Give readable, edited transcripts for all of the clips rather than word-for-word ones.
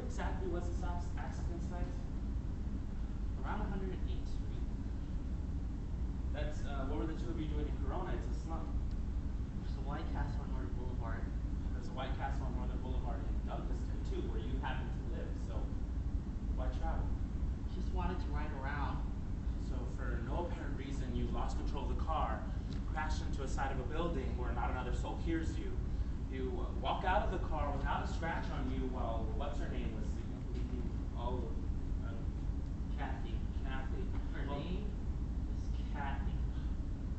exactly was this accident site? Around 108th Street. That's, what were the two of you doing in Corona? It's a slum. There's a White Castle on North Boulevard. There's a White Castle on Northern Boulevard in Douglaston, too, where you happen to live, so why travel? Just wanted to ride around. So for no apparent reason, you lost control of the car, crashed into a side of a building where not another soul hears you. You walk out of the car without a scratch on you while, what's her name, was leaving all of, Kathy. Her name is Kathy.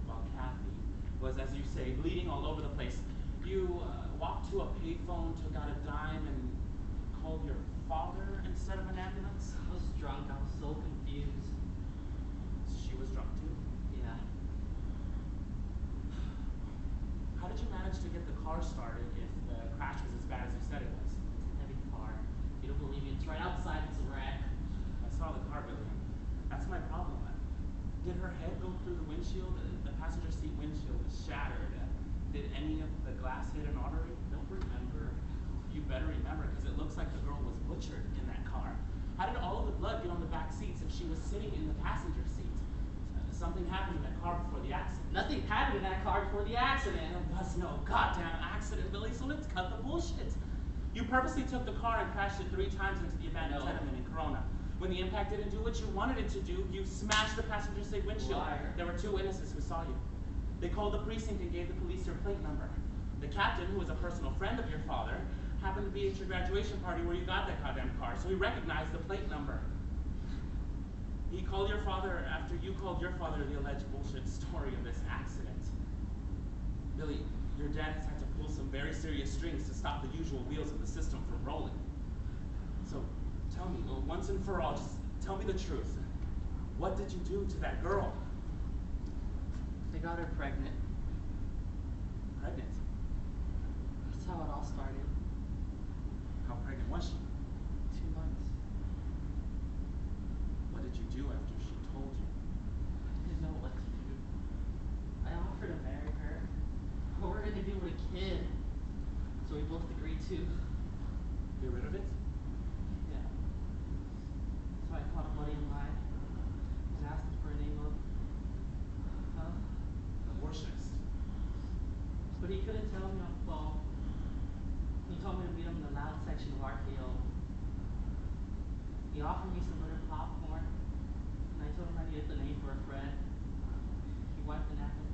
Well, Kathy was, as you say, bleeding all over the place. You walked to a payphone, took out a dime, and called your father instead of an ambulance? I was drunk. I was so confused. She was drunk too? Yeah. How did you manage to get the car started if the crash was as bad as you said it was? It's a heavy car. If you don't believe me, it's right outside. It's a wreck. I saw the car, Billy. That's my problem. Did her head go through the windshield? The passenger seat windshield was shattered. Did any of the glass hit an artery? Don't remember. You better remember, because it looks like the girl was butchered in that car. How did all of the blood get on the back seats if she was sitting in the passenger seat? Something happened in that car before the accident. Nothing happened in that car before the accident. There was no goddamn accident, Billy, so let's cut the bullshit. You purposely took the car and crashed it 3 times into the abandoned tenement in Corona. When the impact didn't do what you wanted it to do, you smashed the passenger side windshield. Liar. There were 2 witnesses who saw you. They called the precinct and gave the police your plate number. The captain, who was a personal friend of your father, happened to be at your graduation party where you got that goddamn car, so he recognized the plate number. He called your father after you called your father the alleged bullshit story of this accident. Billy, your dad has had to pull some very serious strings to stop the usual wheels of the system from rolling. So, tell me, once and for all, just tell me the truth. What did you do to that girl? They got her pregnant. Pregnant? That's how it all started. How pregnant was she? 2 months. What did you do after she told you? I didn't know what to do. I offered to marry her. What we're gonna do with a kid. So we both agreed to. Get rid of it? Yeah. So I called a buddy of mine and asked him for a name of Abortionist. but he couldn't tell me on the phone. He told me to meet him in the lounge section of RKO. He offered me some buttered popcorn, and I told him I needed the name for a friend. He wiped the napkin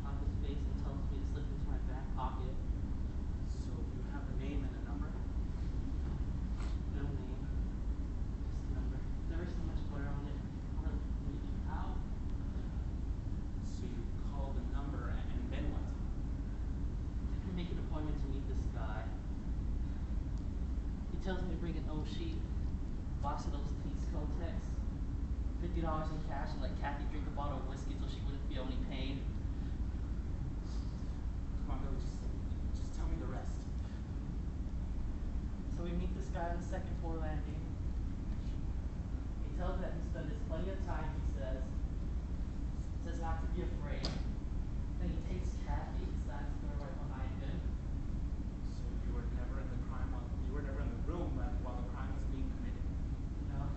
off his face and tells me to slip into my back pocket. So you have a name and a number? No name, just a number. There was so much butter on it. I was bleeding out. So you called the number and then what? I make an appointment to meet this guy. He tells me to bring an O sheet, box of those Pete's Kotex, $50 in cash, and let Kathy drink a bottle of whiskey so she wouldn't feel any pain. Come on, Billy, just tell me the rest. So we meet this guy on the 2nd floor landing. He tells me that he's done this plenty of time, he says. Says not to be afraid. Then he takes Kathy and slams the door right behind him. So you were never in the room while the crime was being committed? No.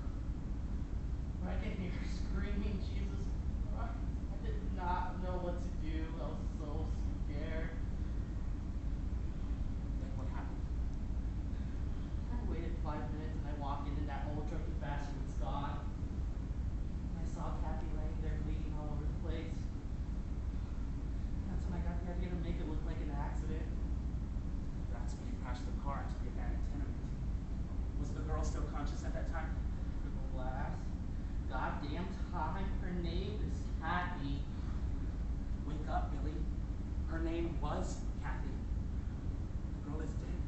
But I can hear her screaming, Jesus Christ. I did not know what to do. I was so scared. Then what happened? I waited 5 minutes and I walked in and that old drunken bastard was gone. I saw Kathy laying there bleeding all over the place. That's when I got the idea to make it look like an accident. That's when you crashed the car into the abandoned tenement. Was the girl still conscious at that time? For the last goddamn time, her name is Kathy. Wake up, Billy. Her name was Kathy. The girl is dead.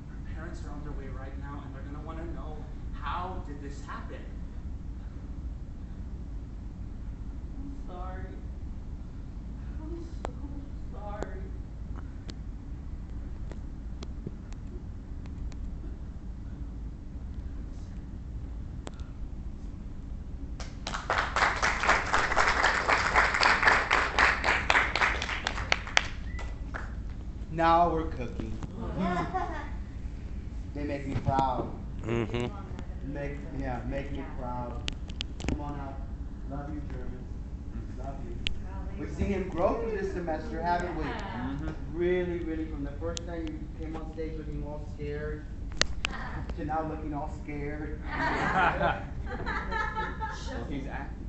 Her parents are on their way right now, and they're gonna want to know, how did this happen? I'm sorry. I'm so sorry. Now we're cooking. They make me proud. Mm-hmm. Make me proud. Come on out. Love you, German. Love you. We've seen him grow through this semester, haven't we? Really, really, from the first time you came on stage looking all scared to now looking all scared. He's acting.